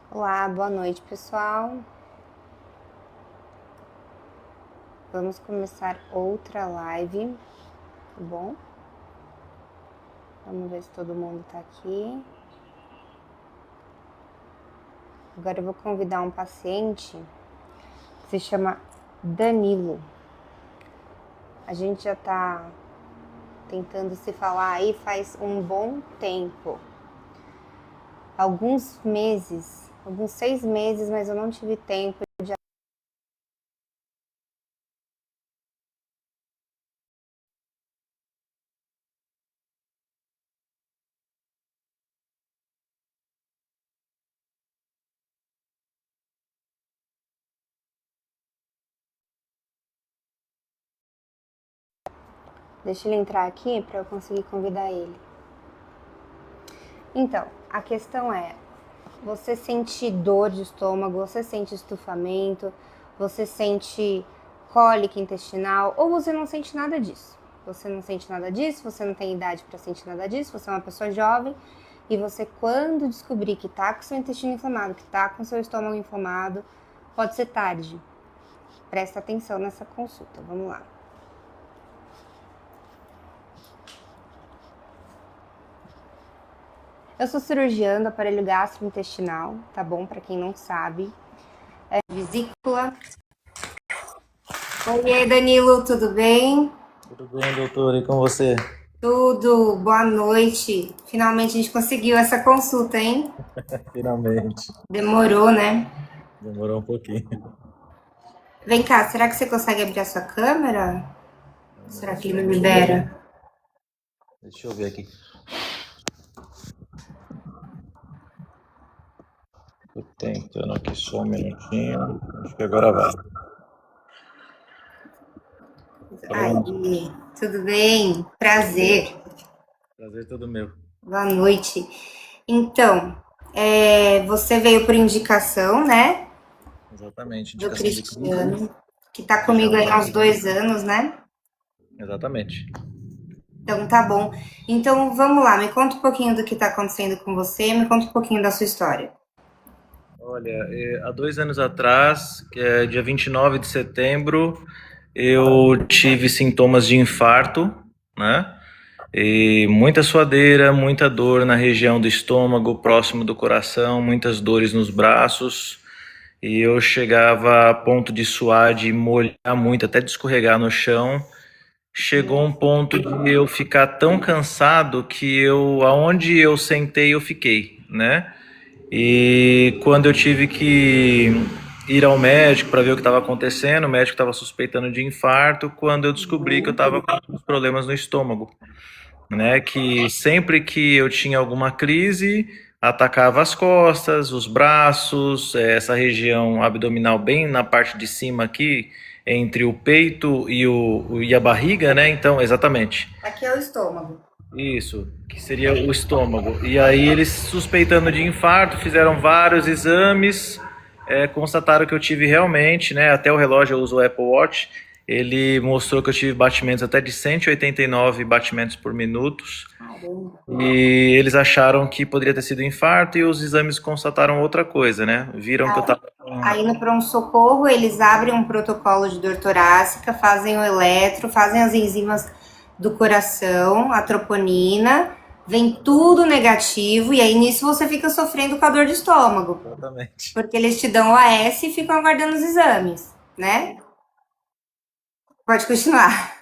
Olá, boa noite, pessoal. Vamos começar outra live, tá bom? Vamos ver se todo mundo tá aqui. Agora eu vou convidar um paciente que se chama Danilo. A gente já tá tentando se falar aí faz um bom tempo. Alguns meses, alguns 6 meses, mas eu não tive tempo de... Deixa ele entrar aqui para eu conseguir convidar ele. Então, a questão é, você sente dor de estômago, você sente estufamento, você sente cólica intestinal ou você não sente nada disso. Você não sente nada disso, você não tem idade para sentir nada disso, você é uma pessoa jovem e você, quando descobrir que tá com seu intestino inflamado, que tá com seu estômago inflamado, pode ser tarde. Presta atenção nessa consulta, vamos lá. Eu sou cirurgiã do aparelho gastrointestinal, tá bom? Para quem não sabe. É vesícula. Oi, Danilo, tudo bem? Tudo bem, doutor? E com você? Tudo, boa noite. Finalmente a gente conseguiu essa consulta, hein? Finalmente. Demorou, né? Demorou um pouquinho. Vem cá, será que você consegue abrir a sua câmera? Um Será que ele minutinho, me libera? deixa eu ver aqui. Tô tentando aqui só um minutinho. Acho que agora vai. Pronto. Aí, tudo bem? Prazer. Prazer todo meu. Boa noite. Então, você veio por indicação, né? Exatamente. Do Indicação de clínico. Cristiano, que tá Que já comigo aí há uns 2 anos, né? Exatamente. Então, tá bom. Então, vamos lá, me conta um pouquinho do que tá acontecendo com você, me conta um pouquinho da sua história. Olha, há 2 anos atrás, que é dia 29 de setembro, eu tive sintomas de infarto, né? E muita suadeira, muita dor na região do estômago, próximo do coração, muitas dores nos braços. E eu chegava a ponto de suar, de molhar muito, até de escorregar no chão. Chegou um ponto de eu ficar tão cansado que aonde eu sentei, eu fiquei, né? E quando eu tive que ir ao médico para ver o que estava acontecendo, o médico estava suspeitando de infarto, quando eu descobri que eu estava com problemas no estômago, né? Que sempre que eu tinha alguma crise, atacava as costas, os braços, essa região abdominal bem na parte de cima aqui, entre o peito e a barriga, né? Então, exatamente. Aqui é o estômago. Isso, que seria o estômago. E aí eles suspeitando de infarto, fizeram vários exames, constataram que eu tive realmente, né? Até o relógio, eu uso o Apple Watch, ele mostrou que eu tive batimentos até de 189 batimentos por minuto. Caramba. E eles acharam que poderia ter sido infarto e os exames constataram outra coisa, né? Viram que eu tava Aí no pronto-socorro eles abrem um protocolo de dor torácica, fazem o eletro, fazem as enzimas do coração, a troponina, vem tudo negativo e aí nisso você fica sofrendo com a dor de estômago, exatamente. porque eles te dão o AS e ficam aguardando os exames, né? Pode continuar.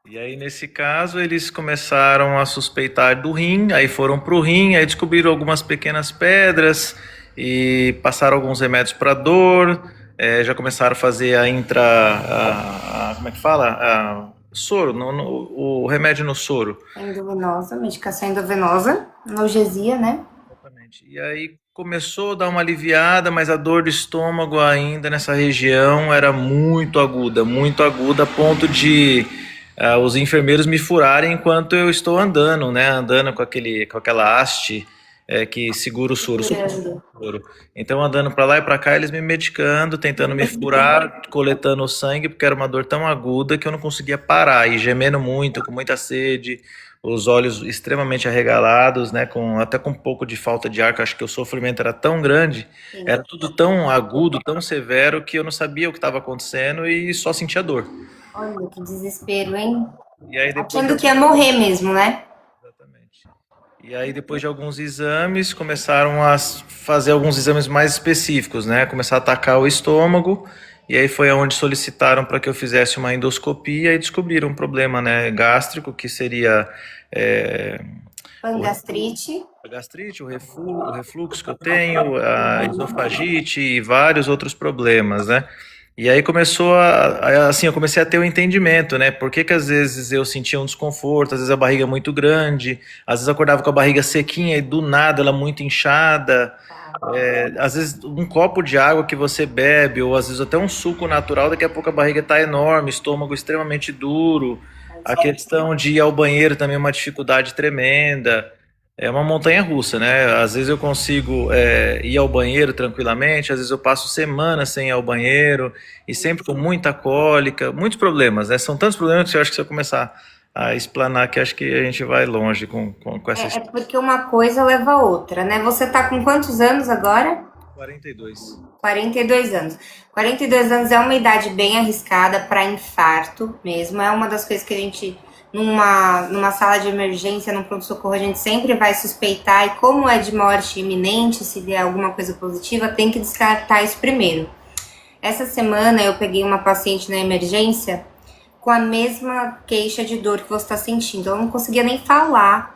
E aí, nesse caso, eles começaram a suspeitar do rim, aí foram pro rim, aí descobriram algumas pequenas pedras e passaram alguns remédios para dor, já começaram a fazer como é que fala? Soro, o remédio no soro. Endovenosa, medicação endovenosa, analgesia, né? Exatamente. E aí começou a dar uma aliviada, mas a dor do estômago ainda nessa região era muito aguda, a ponto de os enfermeiros me furarem enquanto eu estou andando, né? Andando com aquela haste que segura o soro. Segurando. Então, andando para lá e para cá, eles me medicando, tentando me furar, coletando o sangue, porque era uma dor tão aguda que eu não conseguia parar, e gemendo muito, com muita sede, os olhos extremamente arregalados, né, até com um pouco de falta de ar, que eu acho que o sofrimento era tão grande, Sim. era tudo tão agudo, tão severo, que eu não sabia o que estava acontecendo e só sentia dor. Olha que desespero, hein? E aí depois de Achando que ia morrer mesmo, né? Exatamente. E aí, depois de alguns exames, começaram a fazer alguns exames mais específicos, né? Começar a atacar o estômago, e aí foi aonde solicitaram para que eu fizesse uma endoscopia e descobriram um problema, né, gástrico, que seria é, o Pangastrite. a gastrite, o refluxo que eu tenho, a esofagite e vários outros problemas, né? E aí começou assim, eu comecei a ter o entendimento, né? Por que que às vezes eu sentia um desconforto, às vezes a barriga muito grande, às vezes eu acordava com a barriga sequinha e do nada ela muito inchada, às vezes um copo de água que você bebe, ou às vezes até um suco natural, daqui a pouco a barriga está enorme, estômago extremamente duro, a questão de ir ao banheiro também é uma dificuldade tremenda. É uma montanha russa, né? Às vezes eu consigo ir ao banheiro tranquilamente, às vezes eu passo semanas sem ir ao banheiro, e sempre com muita cólica, muitos problemas, né? São tantos problemas que eu acho que se eu começar a explanar que acho que a gente vai longe com essa É história. porque uma coisa leva a outra, né? Você tá com quantos anos agora? 42. 42 anos. 42 anos é uma idade bem arriscada para infarto mesmo. É uma das coisas que a gente, numa sala de emergência, num pronto-socorro, a gente sempre vai suspeitar. E como é de morte iminente, se der alguma coisa positiva, tem que descartar isso primeiro. Essa semana eu peguei uma paciente na emergência com a mesma queixa de dor que você está sentindo. Ela não conseguia nem falar,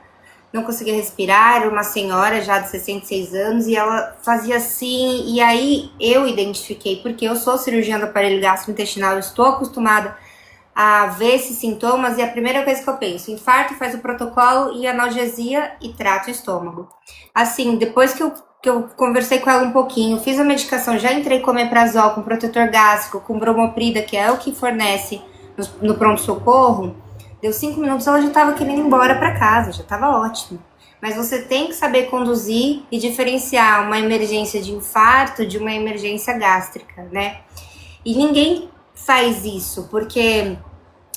não conseguia respirar, era uma senhora já de 66 anos e ela fazia assim, e aí eu identifiquei, porque eu sou cirurgiã do aparelho gastrointestinal, eu estou acostumada a ver esses sintomas e a primeira coisa que eu penso, infarto, faz o protocolo e analgesia e trata o estômago. Assim, depois que eu conversei com ela um pouquinho, fiz a medicação, já entrei com omeprazol, com protetor gástrico, com bromoprida, que é o que fornece no pronto-socorro. Deu 5 minutos, ela já estava querendo ir embora para casa, já estava ótimo. Mas você tem que saber conduzir e diferenciar uma emergência de infarto de uma emergência gástrica, né? E ninguém faz isso, porque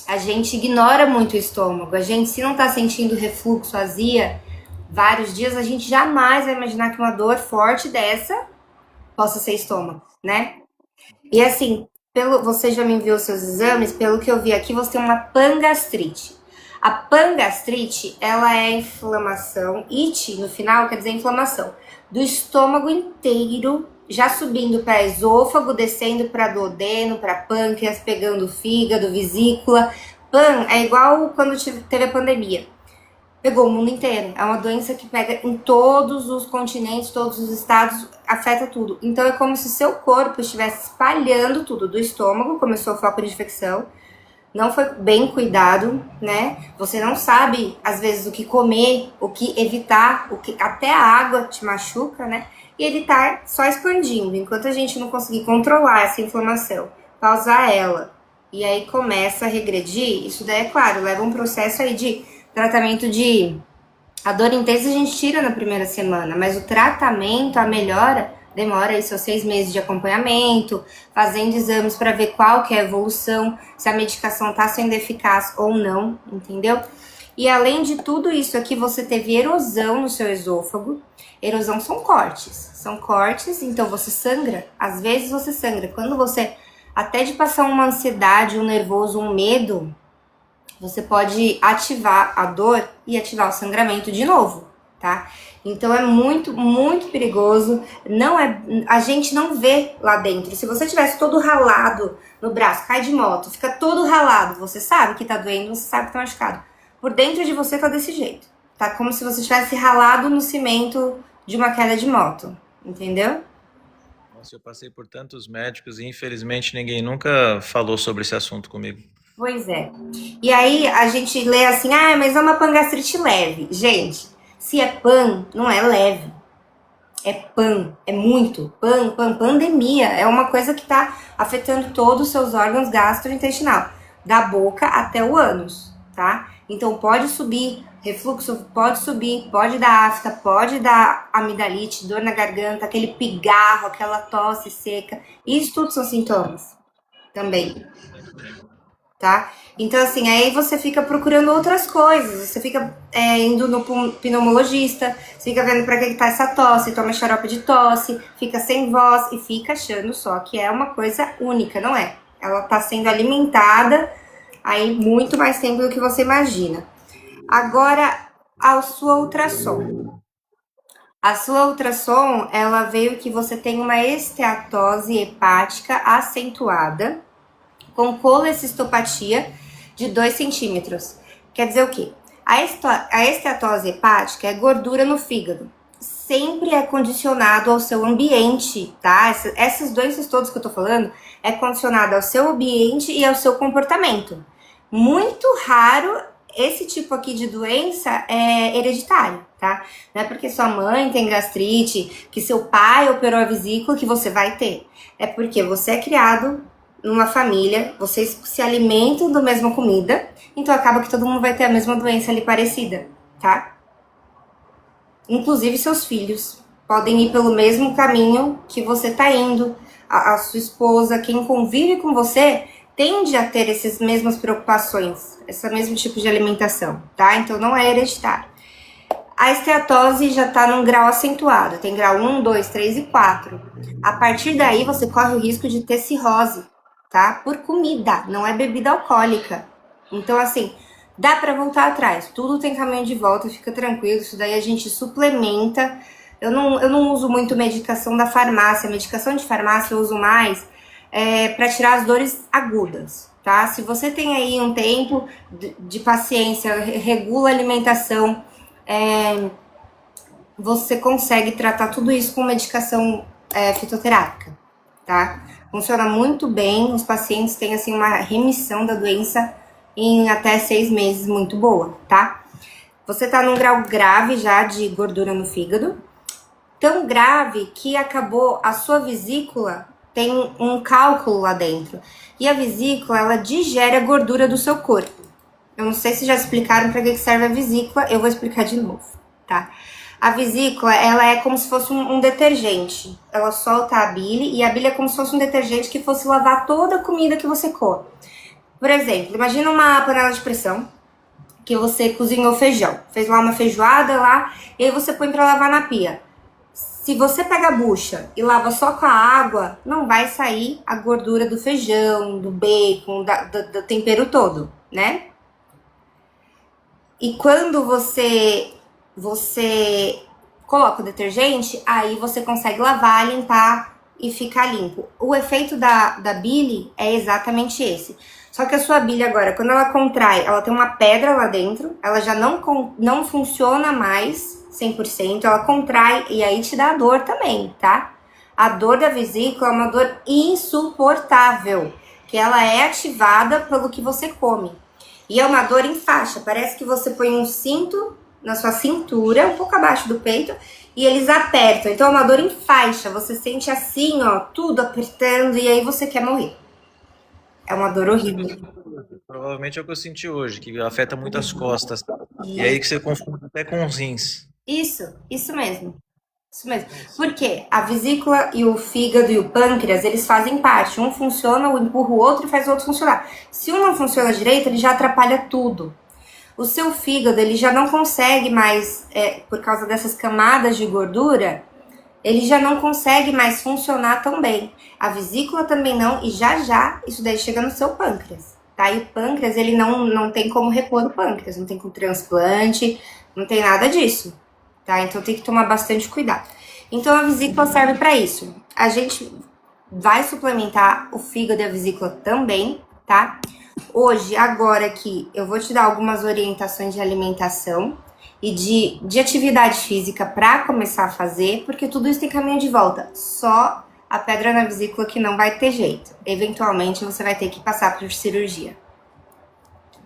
a gente ignora muito o estômago. A gente, se não tá sentindo refluxo, azia, vários dias, a gente jamais vai imaginar que uma dor forte dessa possa ser estômago, né? E assim, você já me enviou seus exames, pelo que eu vi aqui, você tem uma pangastrite. A pangastrite, ela é inflamação, it no final quer dizer inflamação, do estômago inteiro, já subindo para esôfago, descendo para duodeno, para pâncreas, pegando fígado, vesícula. Pan é igual quando teve a pandemia. Pegou o mundo inteiro. É uma doença que pega em todos os continentes, todos os estados, afeta tudo. Então é como se o seu corpo estivesse espalhando tudo do estômago, começou o foco de infecção, não foi bem cuidado, né? Você não sabe, às vezes, o que comer, o que evitar, até a água te machuca, né? E ele tá só expandindo. Enquanto a gente não conseguir controlar essa inflamação, pausar ela, e aí começa a regredir, isso daí, é claro, leva um processo aí de tratamento de... A dor intensa a gente tira na primeira semana, mas o tratamento, a melhora, demora aí seus 6 meses de acompanhamento, fazendo exames para ver qual que é a evolução, se a medicação está sendo eficaz ou não, entendeu? E além de tudo isso aqui, você teve erosão no seu esôfago. Erosão são cortes, então você sangra. Às vezes você sangra. Quando você, até de passar uma ansiedade, um nervoso, um medo, você pode ativar a dor e ativar o sangramento de novo, tá? Então é muito, muito perigoso. Não é, a gente não vê lá dentro. Se você tivesse todo ralado no braço, cai de moto, fica todo ralado, você sabe que tá doendo, você sabe que tá machucado. Por dentro de você tá desse jeito. Tá como se você tivesse ralado no cimento de uma queda de moto, entendeu? Nossa, eu passei por tantos médicos e infelizmente ninguém nunca falou sobre esse assunto comigo. Pois é. E aí a gente lê assim, mas é uma pangastrite leve. Gente, se é pan, não é leve. É pan, é muito. Pandemia. É uma coisa que tá afetando todos os seus órgãos gastrointestinal. Da boca até o ânus, tá? Então pode subir, refluxo pode subir, pode dar afta, pode dar amidalite, dor na garganta, aquele pigarro, aquela tosse seca. Isso tudo são sintomas também. tá? Então, assim, aí você fica procurando outras coisas, você fica indo no pneumologista, você fica vendo pra que tá essa tosse, toma xarope de tosse, fica sem voz e fica achando só que é uma coisa única, não é? Ela tá sendo alimentada aí muito mais tempo do que você imagina. Agora, a sua ultrassom. A sua ultrassom, ela veio que você tem uma esteatose hepática acentuada com colecistopatia de 2 centímetros. Quer dizer o quê? A esteatose hepática é gordura no fígado. Sempre é condicionado ao seu ambiente, tá? Esses doenças todos que eu tô falando é condicionado ao seu ambiente e ao seu comportamento. Muito raro esse tipo aqui de doença é hereditário, tá? Não é porque sua mãe tem gastrite, que seu pai operou a vesícula que você vai ter. É porque você é criado numa família, vocês se alimentam da mesma comida, então acaba que todo mundo vai ter a mesma doença ali parecida, tá? Inclusive seus filhos podem ir pelo mesmo caminho que você tá indo. A sua esposa, quem convive com você, tende a ter essas mesmas preocupações, esse mesmo tipo de alimentação, tá? Então não é hereditário. A esteatose já está num grau acentuado, tem grau 1, 2, 3 e 4. A partir daí você corre o risco de ter cirrose, tá? Por comida, não é bebida alcoólica. Então, assim, dá para voltar atrás. Tudo tem caminho de volta, fica tranquilo. Isso daí a gente suplementa. Eu não uso muito medicação da farmácia. Medicação de farmácia eu uso mais para tirar as dores agudas, tá? Se você tem aí um tempo de paciência, regula a alimentação, você consegue tratar tudo isso com medicação fitoterápica, tá? Funciona muito bem, os pacientes têm assim uma remissão da doença em até 6 meses, muito boa, tá? Você tá num grau grave já de gordura no fígado, tão grave que acabou a sua vesícula, tem um cálculo lá dentro, e a vesícula, ela digere a gordura do seu corpo. Eu não sei se já explicaram para que serve a vesícula, eu vou explicar de novo, tá? A vesícula, ela é como se fosse um detergente. Ela solta a bile, e a bile é como se fosse um detergente que fosse lavar toda a comida que você come. Por exemplo, imagina uma panela de pressão, que você cozinhou feijão. Fez lá uma feijoada lá, e aí você põe para lavar na pia. Se você pega a bucha e lava só com a água, não vai sair a gordura do feijão, do bacon, do tempero todo, né? E quando você coloca o detergente, aí você consegue lavar, limpar e ficar limpo. O efeito da bile é exatamente esse. Só que a sua bile agora, quando ela contrai, ela tem uma pedra lá dentro, ela já não funciona mais 100%, ela contrai e aí te dá dor também, tá? A dor da vesícula é uma dor insuportável, que ela é ativada pelo que você come. E é uma dor em faixa, parece que você põe um cinto na sua cintura, um pouco abaixo do peito, e eles apertam. Então é uma dor em faixa, você sente assim, ó, tudo apertando, e aí você quer morrer. É uma dor horrível. Provavelmente é o que eu senti hoje, que afeta muito as costas. E aí que você confunde até com os rins. Isso mesmo. Isso mesmo. Porque a vesícula e o fígado e o pâncreas, eles fazem parte. Um funciona, empurra o outro e faz o outro funcionar. Se um não funciona direito, ele já atrapalha tudo. O seu fígado, ele já não consegue mais, por causa dessas camadas de gordura, ele já não consegue mais funcionar tão bem. A vesícula também não, e já isso daí chega no seu pâncreas, tá? E o pâncreas, ele não tem como repor o pâncreas, não tem com transplante, não tem nada disso, tá? Então tem que tomar bastante cuidado. Então a vesícula serve para isso. A gente vai suplementar o fígado e a vesícula também, tá? Hoje, agora aqui, eu vou te dar algumas orientações de alimentação e de atividade física para começar a fazer, porque tudo isso tem caminho de volta. Só a pedra na vesícula que não vai ter jeito. Eventualmente, você vai ter que passar por cirurgia,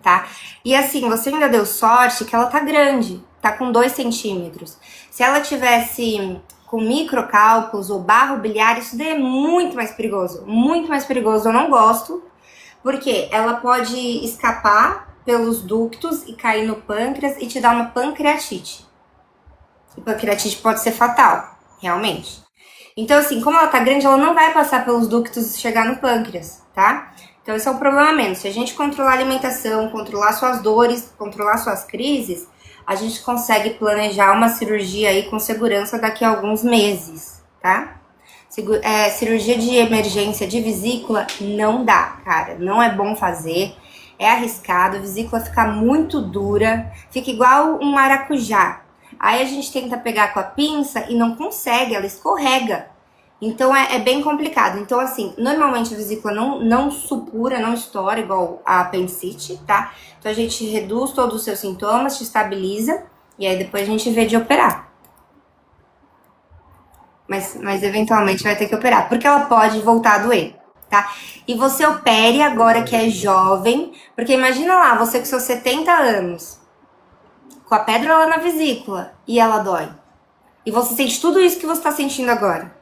tá? E assim, você ainda deu sorte que ela tá grande, tá com 2 centímetros. Se ela tivesse com microcálculos ou barro biliar, isso daí é muito mais perigoso. Muito mais perigoso, eu não gosto. Porque ela pode escapar pelos ductos e cair no pâncreas e te dar uma pancreatite. E pancreatite pode ser fatal, realmente. Então, assim, como ela tá grande, ela não vai passar pelos ductos e chegar no pâncreas, tá? Então esse é o problema menos. Se a gente controlar a alimentação, controlar suas dores, controlar suas crises, a gente consegue planejar uma cirurgia aí com segurança daqui a alguns meses, tá? Cirurgia de emergência de vesícula não dá, cara. Não é bom fazer. É arriscado, a vesícula fica muito dura, fica igual um maracujá. Aí a gente tenta pegar com a pinça e não consegue, ela escorrega. Então é bem complicado. Então, assim, normalmente a vesícula não supura, não estoura igual a apendicite, tá? Então a gente reduz todos os seus sintomas, te estabiliza e aí depois a gente vê de operar. Mas eventualmente vai ter que operar, porque ela pode voltar a doer, tá? E você opere agora que é jovem, porque imagina lá, você com seus 70 anos, com a pedra lá na vesícula e ela dói. E você sente tudo isso que você tá sentindo agora.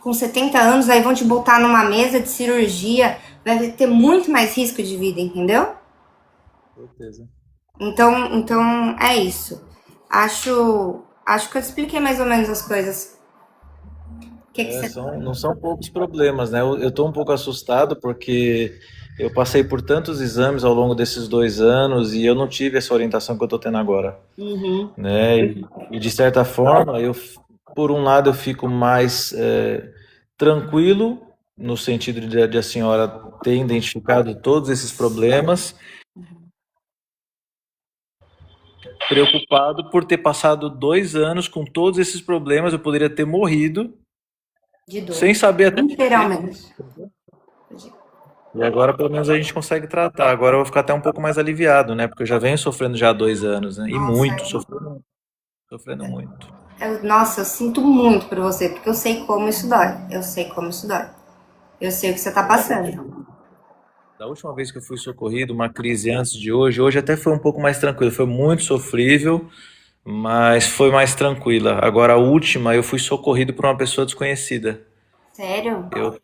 Com 70 anos, aí vão te botar numa mesa de cirurgia, vai ter muito mais risco de vida, entendeu? Certeza. Então é isso. Acho que eu expliquei mais ou menos as coisas. O que você... Não são poucos problemas, né? Eu tô um pouco assustado porque eu passei por tantos exames ao longo desses 2 anos e eu não tive essa orientação que eu tô tendo agora, Uhum. né? E de certa forma, por um lado, eu fico mais tranquilo no sentido de a senhora ter identificado todos esses problemas, preocupado por ter passado 2 anos com todos esses problemas, eu poderia ter morrido De dor. sem saber até direito. Literalmente. E agora pelo menos a gente consegue tratar. Agora eu vou ficar até um pouco mais aliviado, né? Porque eu já venho sofrendo já há 2 anos, né? E Nossa, muito, sofrendo muito. nossa, eu sinto muito por você, porque eu sei como isso dói. Eu sei como isso dói. Eu sei o que você tá passando. Da última vez que eu fui socorrido, uma crise antes de hoje até foi um pouco mais tranquilo. Foi muito sofrível, mas foi mais tranquila. Agora a última, eu fui socorrido por uma pessoa desconhecida. Sério? Eu,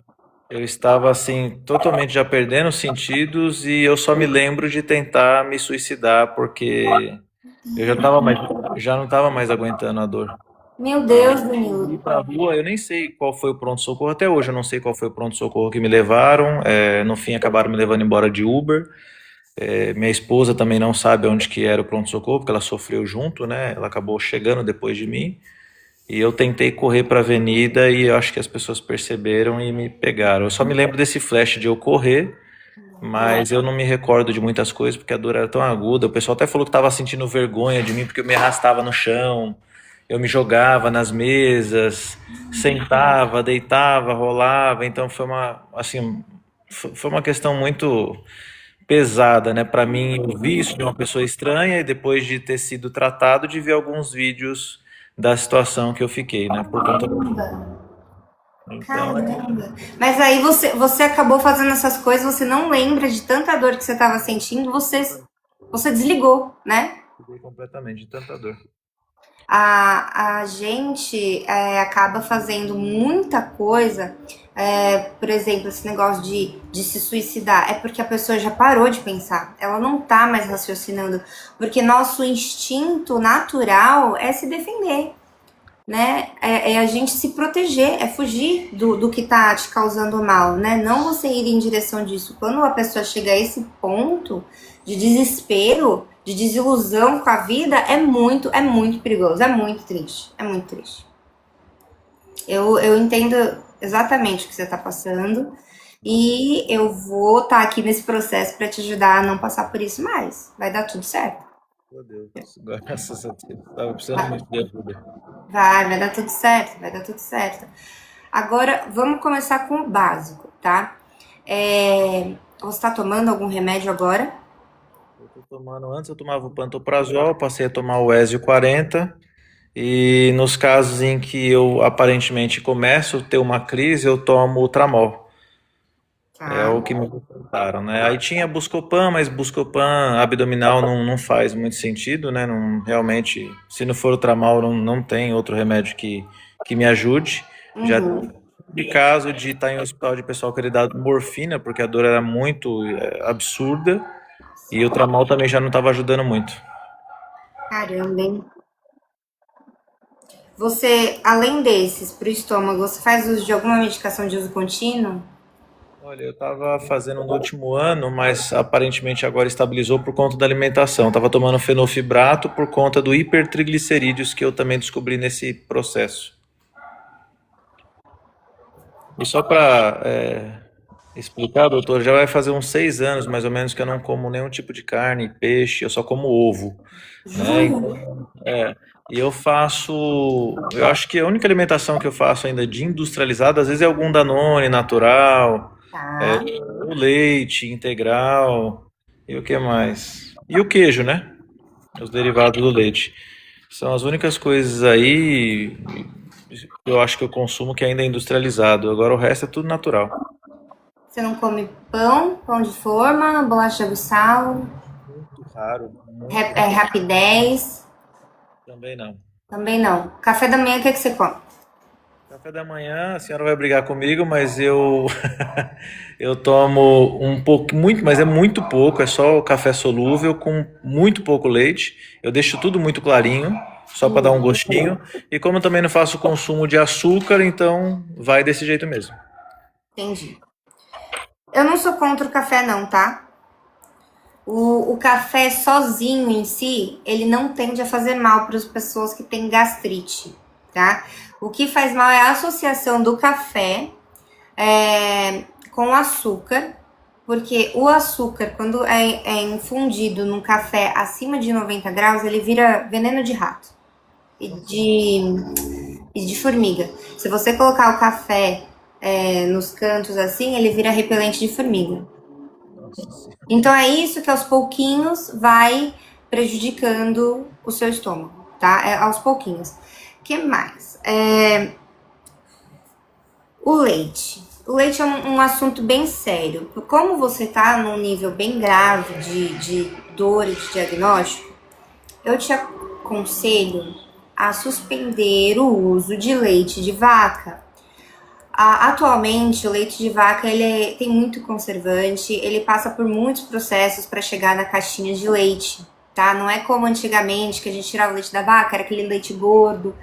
eu estava assim, totalmente já perdendo os sentidos e eu só me lembro de tentar me suicidar porque eu já não estava mais aguentando a dor. Meu E Deus, ir Danilo. pra rua, eu nem sei qual foi o pronto-socorro até hoje, eu não sei qual foi o pronto-socorro que me levaram. No fim acabaram me levando embora de Uber. Minha esposa também não sabe onde que era o pronto-socorro, porque ela sofreu junto, né? Ela acabou chegando depois de mim. E eu tentei correr para a avenida e eu acho que as pessoas perceberam e me pegaram. Eu só me lembro desse flash de eu correr, mas eu não me recordo de muitas coisas porque a dor era tão aguda. O pessoal até falou que estava sentindo vergonha de mim porque eu me arrastava no chão, eu me jogava nas mesas, sentava, deitava, rolava. Então assim, foi uma questão muito pesada, né? Para mim, eu vi isso de uma pessoa estranha e depois de ter sido tratado, de ver alguns vídeos da situação que eu fiquei, né? Por conta do... Então, Caramba. Mas aí você acabou fazendo essas coisas, você não lembra de tanta dor que você estava sentindo, você desligou, né? fiquei completamente de tanta dor. A gente acaba fazendo muita coisa, por exemplo, esse negócio de se suicidar, é porque a pessoa já parou de pensar, ela não tá mais raciocinando, porque nosso instinto natural é se defender, né? É a gente se proteger, é fugir do que tá te causando mal, né? Não você ir em direção disso. Quando a pessoa chega a esse ponto de desespero, de desilusão com a vida, é muito perigoso, é muito triste, é muito triste. Eu entendo exatamente o que você tá passando e eu vou estar aqui nesse processo para te ajudar a não passar por isso mais. Vai dar tudo certo. Meu Deus, graças a Deus. Tava precisando muito de ajuda. Vai dar tudo certo, vai dar tudo certo. Agora, vamos começar com o básico, tá? Você tá tomando algum remédio agora? Eu tô tomando, antes eu tomava o pantoprazol, passei a tomar o Ezio 40 e nos casos em que eu aparentemente começo a ter uma crise, eu tomo o Tramol. É Tá. o que me contaram, né? Aí tinha Buscopan, mas Buscopan abdominal não faz muito sentido, né? Não, realmente, se não for o Tramal, não tem outro remédio que me ajude. Já Uhum. de caso de estar em hospital de pessoal querer dar morfina, porque a dor era muito absurda, e o Tramal também já não estava ajudando muito. Caramba, hein? Você, além desses, pro estômago, você faz uso de alguma medicação de uso contínuo? Olha, eu estava fazendo no último ano, mas aparentemente agora estabilizou por conta da alimentação. Estava tomando fenofibrato por conta do hipertriglicerídeos que eu também descobri nesse processo. E só para explicar, doutor, já vai fazer uns 6 anos mais ou menos que eu não como nenhum tipo de carne, peixe, eu só como ovo, né? Juro. Então, e eu faço, eu acho que a única alimentação que eu faço ainda de industrializada, às vezes é algum Danone natural, Tá. o leite integral, e o que mais? E o queijo, né? Os derivados do leite. São as únicas coisas aí que eu acho que eu consumo que ainda é industrializado. Agora o resto é tudo natural. Você não come pão, pão de forma, bolacha de água e sal, Muito raro, muito raro. rapidez? Também não. Também não. Café da manhã, o que que você come? Café da manhã, a senhora vai brigar comigo, mas eu eu tomo um pouco, muito, mas é muito pouco, é só o café solúvel com muito pouco leite. Eu deixo tudo muito clarinho, só para dar um gostinho. E como eu também não faço consumo de açúcar, então vai desse jeito mesmo. Entendi. Eu não sou contra o café, não, tá? O café sozinho em si, ele não tende a fazer mal para as pessoas que têm gastrite, tá? O que faz mal é a associação do café com o açúcar, porque o açúcar, quando é infundido num café acima de 90 graus, ele vira veneno de rato e de formiga. Se você colocar o café nos cantos assim, ele vira repelente de formiga. Nossa Senhora. Então é isso que aos pouquinhos vai prejudicando o seu estômago, tá? É aos pouquinhos. O que mais? O leite. O leite é um assunto bem sério. Como você tá num nível bem grave de dor e de diagnóstico, eu te aconselho a suspender o uso de leite de vaca. Atualmente, o leite de vaca tem muito conservante, ele passa por muitos processos para chegar na caixinha de leite, tá? Não é como antigamente que a gente tirava o leite da vaca, era aquele leite gordo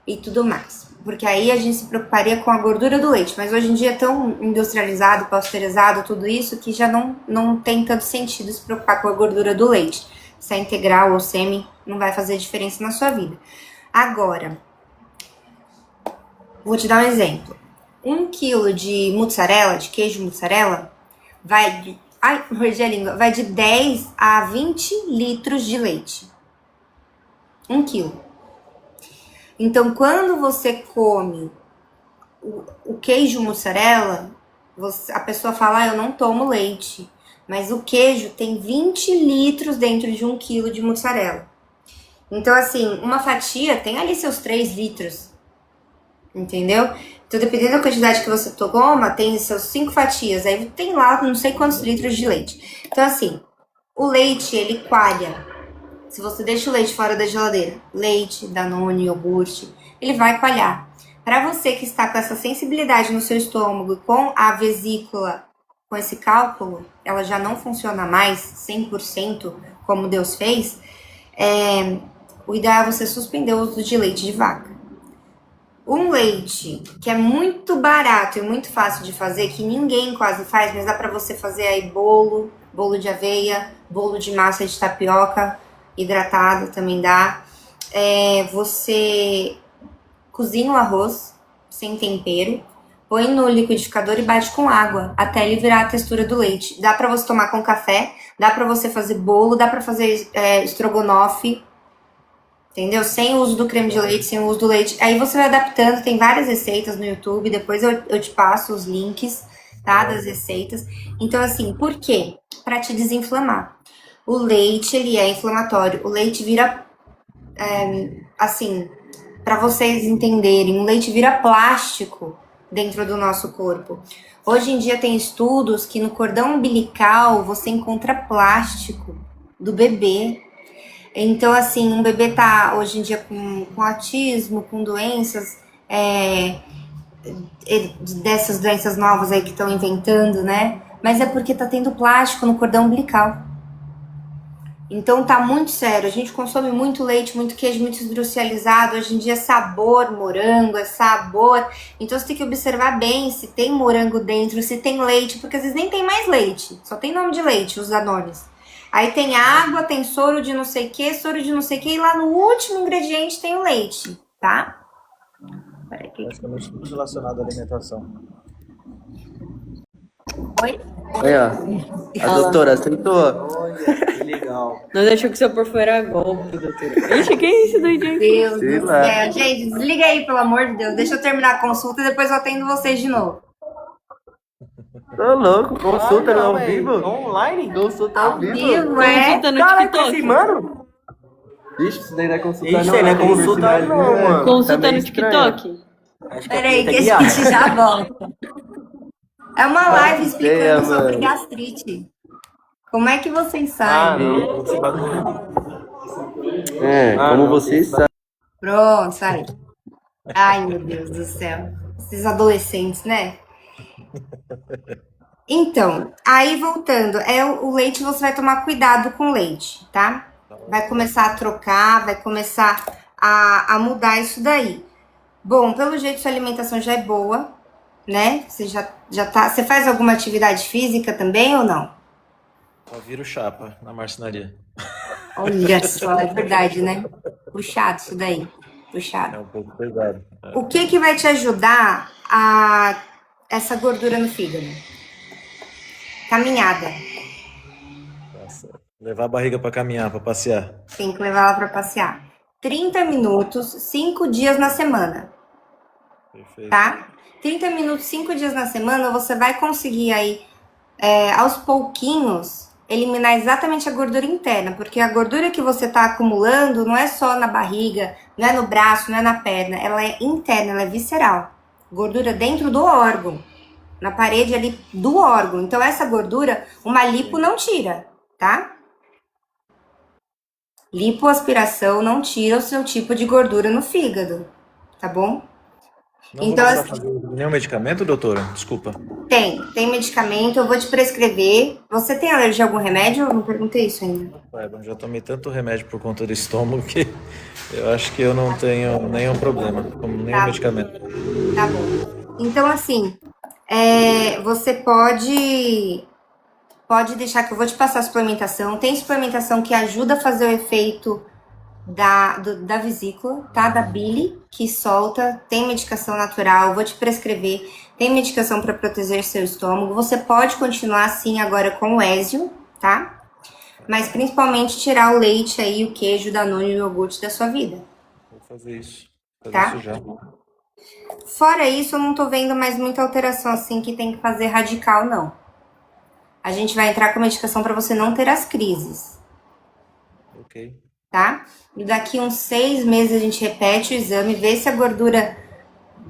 e tudo mais. Porque aí a gente se preocuparia com a gordura do leite, mas hoje em dia é tão industrializado, pasteurizado, tudo isso, que já não tem tanto sentido se preocupar com a gordura do leite. Se é integral ou semi, não vai fazer diferença na sua vida. Agora, vou te dar um exemplo. 1 quilo de mussarela, de queijo mussarela, mordi a língua, vai de 10 a 20 litros de leite. 1 quilo. Então, quando você come o queijo mussarela, a pessoa fala, eu não tomo leite. Mas o queijo tem 20 litros dentro de 1 quilo de mussarela. Então, assim, uma fatia tem ali seus 3 litros. Entendeu? Então, dependendo da quantidade que você toma, tem seus 5 fatias. Aí tem lá não sei quantos litros de leite. Então, assim, o leite, ele coalha. Se você deixa o leite fora da geladeira, leite, Danone, iogurte, ele vai coalhar. Para você que está com essa sensibilidade no seu estômago, com a vesícula, com esse cálculo, ela já não funciona mais 100% como Deus fez, o ideal é você suspender o uso de leite de vaca. Um leite que é muito barato e muito fácil de fazer, que ninguém quase faz, mas dá para você fazer aí bolo de aveia, bolo de massa de tapioca hidratado também dá. Você cozinha o arroz sem tempero, põe no liquidificador e bate com água até ele virar a textura do leite. Dá para você tomar com café, dá para você fazer bolo, dá para fazer estrogonofe. Entendeu? Sem o uso do creme de leite, sem o uso do leite. Aí você vai adaptando, tem várias receitas no YouTube, depois eu te passo os links, tá, das receitas. Então, assim, por quê? Pra te desinflamar. O leite, ele é inflamatório. O leite vira, assim, pra vocês entenderem, o leite vira plástico dentro do nosso corpo. Hoje em dia tem estudos que no cordão umbilical você encontra plástico do bebê. Então, assim, um bebê tá hoje em dia com autismo, com doenças, dessas doenças novas aí que estão inventando, né? Mas é porque tá tendo plástico no cordão umbilical. Então tá muito sério. A gente consome muito leite, muito queijo, muito industrializado. Hoje em dia é sabor morango, é sabor. Então você tem que observar bem se tem morango dentro, se tem leite, porque às vezes nem tem mais leite. Só tem nome de leite, os Danones. Aí tem água, tem soro de não sei o que, soro de não sei o que, e lá no último ingrediente tem o leite, tá? Peraí, Praticamente tudo relacionado à alimentação. Oi? Aí, ó. A doutora aceitou. Olha, que legal. Nós achamos que seu perfil era golpe, doutora. Ixi, que é isso, doidinho? Deus Sei do lá. céu. Gente, desliga aí, pelo amor de Deus. Deixa eu terminar a consulta e depois eu atendo vocês de novo. Ô, louco, consulta Ah, ao não, vivo. véi, online? Consulta ao vivo. Vivo, é? Consulta no Caraca, TikTok. esse mano? Ixi, isso daí não é consulta Isso aí não é consulta não, mano. Consulta Tá meio no estranho. TikTok. Acho Peraí, é que a guiado. gente já volta. É uma live explicando ideia, sobre mano. gastrite. Como é que vocês Ah, sabem? não. Esse bagulho. Como não, vocês sabem. Pronto, sai. Ai, meu Deus do céu. Esses adolescentes, né? Então, aí voltando, o leite você vai tomar cuidado com o leite, tá? Vai começar a trocar, vai começar a mudar isso daí. Bom, pelo jeito sua alimentação já é boa, né? Você já tá. Você faz alguma atividade física também ou não? Só viro chapa na marcenaria. Olha só, é verdade, né? Puxado isso daí. É Puxado. um pouco pesado. O que que vai te ajudar a essa gordura no fígado? Caminhada. Nossa, levar a barriga para caminhar, para passear. Tem que levar ela para passear. 30 minutos, 5 dias na semana, Perfeito. tá? 30 minutos, 5 dias na semana, você vai conseguir aí, aos pouquinhos, eliminar exatamente a gordura interna, porque a gordura que você tá acumulando não é só na barriga, não é no braço, não é na perna, ela é interna, ela é visceral. Gordura dentro do órgão, na parede ali do órgão. Então essa gordura, uma lipo não tira, tá? Lipoaspiração não tira o seu tipo de gordura no fígado, tá bom? Não Então, vou precisar assim, fazer nenhum medicamento, doutora? Desculpa. tem medicamento, eu vou te prescrever. Você tem alergia a algum remédio? Eu não perguntei isso ainda. Eu já tomei tanto remédio por conta do estômago que eu acho que eu não tenho nenhum problema, como nenhum Tá. medicamento. Tá bom. Então, assim, você pode deixar que eu vou te passar a suplementação. Tem suplementação que ajuda a fazer o efeito da vesícula, tá? Da bile, que solta. Tem medicação natural, eu vou te prescrever. Tem medicação para proteger seu estômago. Você pode continuar assim agora com o Ezio, tá? Mas principalmente tirar o leite aí, o queijo, o Danone e o iogurte da sua vida. Vou fazer isso. Fazer Tá. isso já. Fora isso, eu não tô vendo mais muita alteração assim que tem que fazer radical, não. A gente vai entrar com medicação para você não ter as crises, Ok. tá? E daqui uns 6 meses a gente repete o exame, vê se a gordura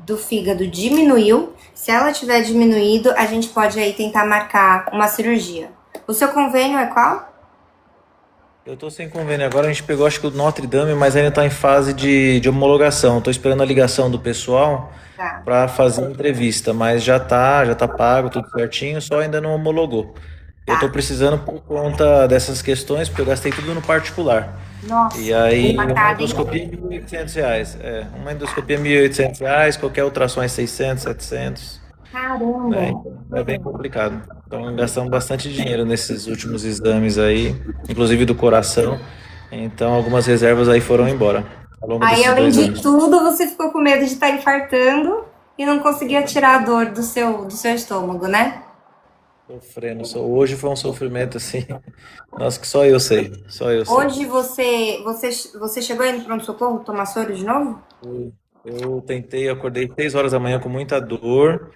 do fígado diminuiu. Se ela tiver diminuído, a gente pode aí tentar marcar uma cirurgia. O seu convênio é qual? Eu tô sem convênio agora, a gente pegou acho que o Notre Dame, mas ainda tá em fase de homologação. Tô esperando a ligação do pessoal Tá. para fazer a entrevista, mas já tá pago, tudo certinho, só ainda não homologou. Eu tô precisando por conta dessas questões, porque eu gastei tudo no particular. Nossa, E aí, uma Bacana, hein? endoscopia é R$ 1.800. Uma endoscopia é R$ 1.800, qualquer ultrassom é 600, 700. caramba. Então é bem complicado. Então gastamos bastante dinheiro nesses últimos exames aí, inclusive do coração. Então algumas reservas aí foram embora ao longo Aí, desses além 2 de anos. tudo, você ficou com medo de estar infartando e não conseguia tirar a dor do seu estômago, né? Sofrendo. Hoje foi um sofrimento assim. Nossa, que só eu sei. Só eu sei. Hoje você chegou aí no pronto-socorro tomar soro de novo? Eu tentei, eu acordei 6 horas da manhã com muita dor.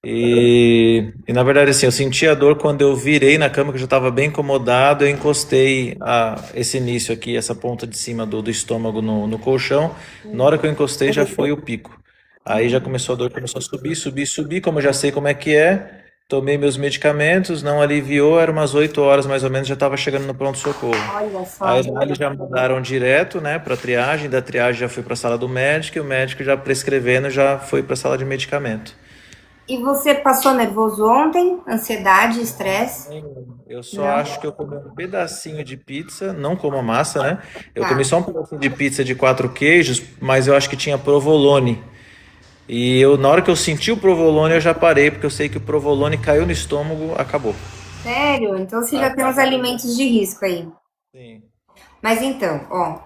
E na verdade, assim, eu senti a dor quando eu virei na cama, que eu já estava bem incomodado. Eu encostei esse início aqui, essa ponta de cima do estômago no colchão. Na hora que eu encostei, já foi o pico. Aí já começou a dor, começou a subir. Como eu já sei como é que é, tomei meus medicamentos, não aliviou. Era umas 8 horas mais ou menos, já estava chegando no pronto-socorro. Olha só. Aí lá eles já mudaram direto, né, para triagem. Da triagem já fui para a sala do médico, e o médico já prescrevendo já foi para a sala de medicamento. E você passou nervoso ontem? Ansiedade, estresse? Eu só Não? acho que eu comi um pedacinho de pizza, não como a massa, né? Eu comi Tá. só um pedacinho de pizza de 4 queijos, mas eu acho que tinha provolone. E na hora que eu senti o provolone, eu já parei, porque eu sei que o provolone caiu no estômago, acabou. Sério? Então você já tem os Acabou. alimentos de risco aí. Sim. Mas então, ó,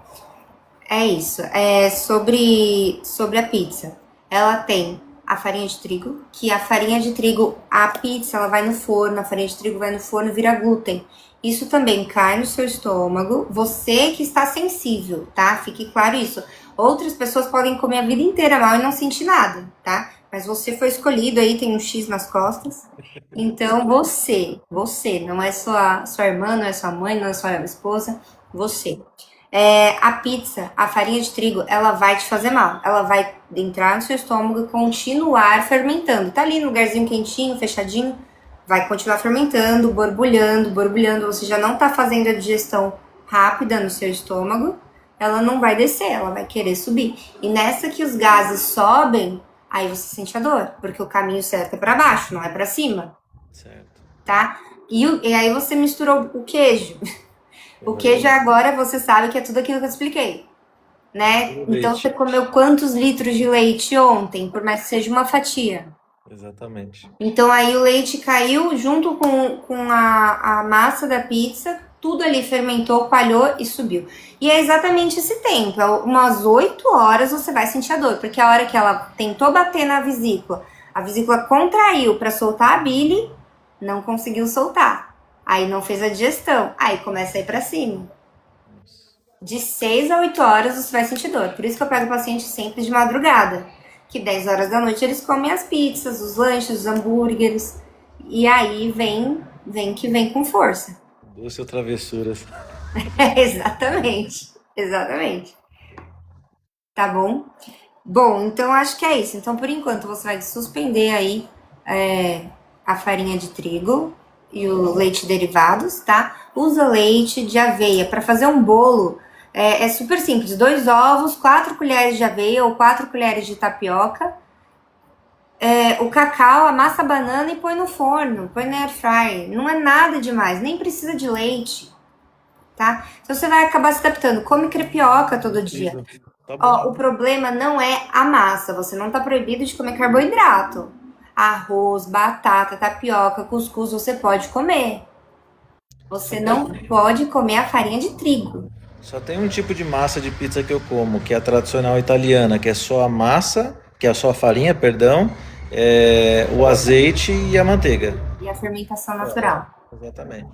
é isso. É sobre a pizza. Ela tem a farinha de trigo, que a farinha de trigo, a pizza, ela vai no forno, a farinha de trigo vai no forno e vira glúten. Isso também cai no seu estômago. Você que está sensível, tá? Fique claro isso. Outras pessoas podem comer a vida inteira mal e não sentir nada, tá? Mas você foi escolhido aí, tem um X nas costas. Então você, não é sua irmã, não é sua mãe, não é sua esposa, você. A pizza, a farinha de trigo, ela vai te fazer mal. Ela vai entrar no seu estômago e continuar fermentando. Tá ali no lugarzinho quentinho, fechadinho, vai continuar fermentando, borbulhando, borbulhando. Você já não tá fazendo a digestão rápida no seu estômago. Ela não vai descer, ela vai querer subir. E nessa que os gases sobem, aí você sente a dor, porque o caminho certo é para baixo, não é para cima, Certo. tá? E aí você misturou o queijo. O queijo Exatamente. agora você sabe que é tudo aquilo que eu te expliquei, né? Puro Então você leite. comeu quantos litros de leite ontem, por mais que seja uma fatia? Exatamente. Então aí o leite caiu junto com a massa da pizza, tudo ali fermentou, coalhou e subiu. E é exatamente esse tempo, umas 8 horas você vai sentir a dor, porque a hora que ela tentou bater na vesícula, a vesícula contraiu para soltar a bile, não conseguiu soltar. Aí não fez a digestão, aí começa a ir para cima. De 6 a 8 horas você vai sentir dor. Por isso que eu pego o paciente sempre de madrugada. Que 10 horas da noite eles comem as pizzas, os lanches, os hambúrgueres. E aí vem com força. Doce ou travessuras. Exatamente. Exatamente. Tá bom? Bom, então acho que é isso. Então, por enquanto, você vai suspender aí a farinha de trigo e o leite derivados, tá? Usa leite de aveia para fazer um bolo. É super simples. 2 ovos, 4 colheres de aveia ou 4 colheres de tapioca. O cacau, amassa a banana e põe no forno, põe na air fryer. Não é nada demais, nem precisa de leite, tá? Então você vai acabar se adaptando. Come crepioca todo dia. Incrível. Tá Ó, bom. o problema não é a massa, você não tá proibido de comer carboidrato. Arroz, batata, tapioca, cuscuz, você pode comer. Só Você não tem, pode comer a farinha de trigo. só tem um tipo de massa de pizza que eu como, que é a tradicional italiana, que é só a massa, que é só a farinha, perdão, o azeite e a manteiga. E a fermentação natural. Exatamente.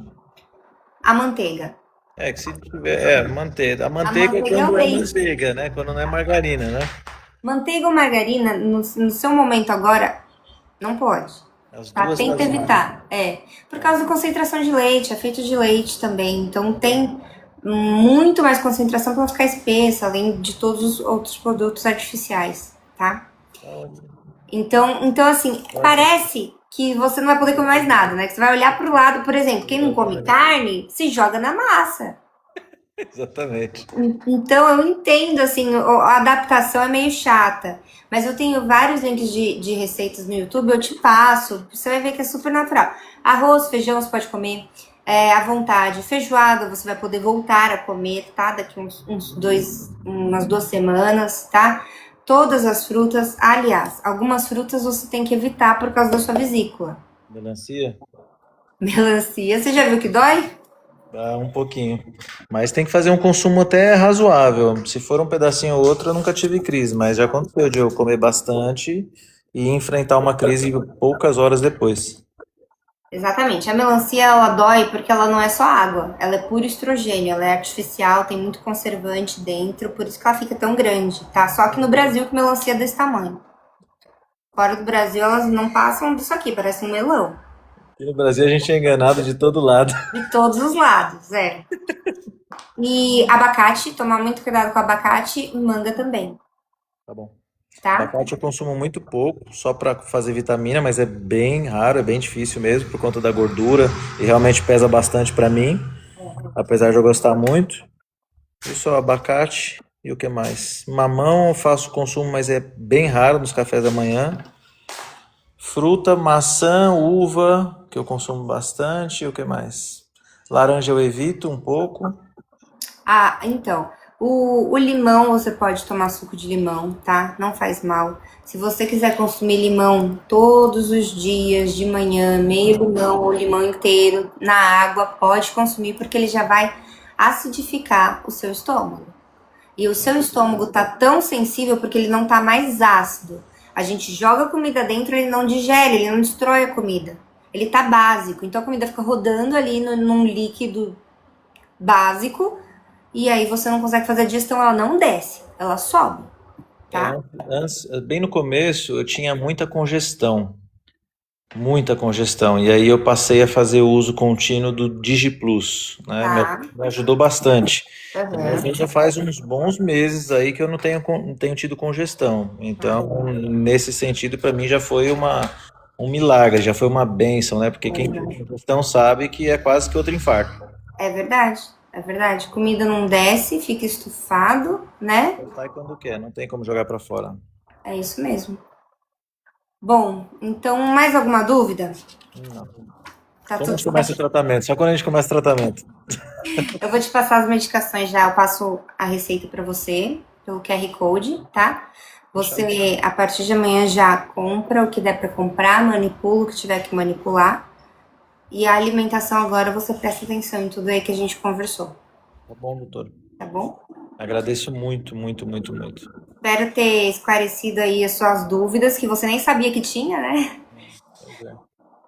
A manteiga. É que se tiver, manteiga. A A manteiga é manteiga é o quando é leite. manteiga, né? Quando não é margarina, né? Manteiga ou margarina, no seu momento agora, não pode. As Tá? duas Tenta fazem mal. evitar. Por causa da concentração de leite, é feito de leite também. Então tem muito mais concentração para não ficar espessa, além de todos os outros produtos artificiais, tá? Tá ótimo. Então assim, parece que você não vai poder comer mais nada, né? Que você vai olhar pro lado, por exemplo, quem não come carne, se joga na massa. Exatamente. Então eu entendo, assim, a adaptação é meio chata. Mas eu tenho vários links de receitas no YouTube, eu te passo. Você vai ver que é super natural. Arroz, feijão você pode comer à vontade. Feijoada você vai poder voltar a comer, tá? Daqui umas 2 semanas, tá? Todas as frutas, aliás, algumas frutas você tem que evitar por causa da sua vesícula. Melancia? Melancia, você já viu que dói? Dá um pouquinho. Mas tem que fazer um consumo até razoável. Se for um pedacinho ou outro, eu nunca tive crise, mas já aconteceu de eu comer bastante e enfrentar uma crise poucas horas depois. Exatamente. A melancia, ela dói porque ela não é só água. Ela é puro estrogênio, ela é artificial, tem muito conservante dentro, por isso que ela fica tão grande, tá? Só que no Brasil que melancia é desse tamanho. Fora do Brasil, elas não passam disso aqui, parece um melão. Aqui no Brasil a gente é enganado de todo lado. De todos os lados, é. E abacate, tomar muito cuidado com abacate e manga também, Tá bom. tá? Abacate eu consumo muito pouco, só para fazer vitamina, mas é bem raro, é bem difícil mesmo, por conta da gordura, e realmente pesa bastante para mim, apesar de eu gostar muito. E só abacate e o que mais? Mamão eu faço consumo, mas é bem raro nos cafés da manhã. Fruta, maçã, uva, que eu consumo bastante. O que mais? Laranja eu evito um pouco. Ah, então, o limão, você pode tomar suco de limão, tá? Não faz mal. Se você quiser consumir limão todos os dias, de manhã, meio limão ou limão inteiro na água, pode consumir, porque ele já vai acidificar o seu estômago. E o seu estômago tá tão sensível porque ele não tá mais ácido. A gente joga a comida dentro, ele não digere, ele não destrói a comida. Ele tá básico, então a comida fica rodando ali num líquido básico e aí você não consegue fazer a digestão, ela não desce, ela sobe, tá? Bem no começo eu tinha muita congestão, e aí eu passei a fazer o uso contínuo do DigiPlus, né? Tá. Me ajudou bastante. Uhum. Mas já faz uns bons meses aí que eu não tenho tido congestão. Então, nesse sentido, para mim já foi um milagre, já foi uma bênção, né? Porque quem tem congestão sabe que é quase que outro infarto. É verdade, é verdade. Comida não desce, fica estufado, né? Sai quando quer, não tem como jogar para fora. É isso mesmo. Bom, então mais alguma dúvida? Não. Tá Quando a tudo gente começa o tratamento? Só quando a gente começa o tratamento. Eu vou te passar as medicações já, eu passo a receita pra você, pelo QR Code, tá? Você, a partir de amanhã, já compra o que der pra comprar, manipula o que tiver que manipular. E a alimentação agora, você presta atenção em tudo aí que a gente conversou, Tá bom, doutor. tá bom? Agradeço muito, muito, muito, muito. Espero ter esclarecido aí as suas dúvidas, que você nem sabia que tinha, né? Pois é.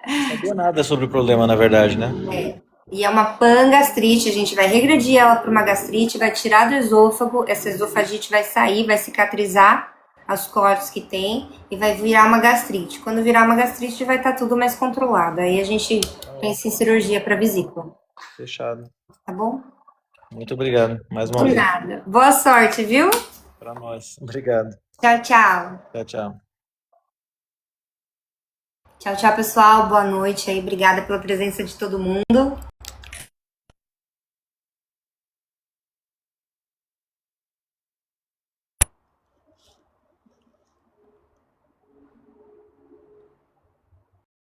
Não sabia nada sobre o problema, na verdade, né? E é uma pangastrite, a gente vai regredir ela para uma gastrite, vai tirar do esôfago, essa esofagite vai sair, vai cicatrizar os cortes que tem e vai virar uma gastrite. Quando virar uma gastrite, vai estar tudo mais controlado. Aí a gente pensa em cirurgia para vesícula, Fechado. tá bom? Muito obrigado. Mais uma Por vez. nada. Boa sorte, viu? Para nós. Obrigado. Tchau, tchau. Tchau, tchau. Tchau, tchau, pessoal. Boa noite aí. Obrigada pela presença de todo mundo.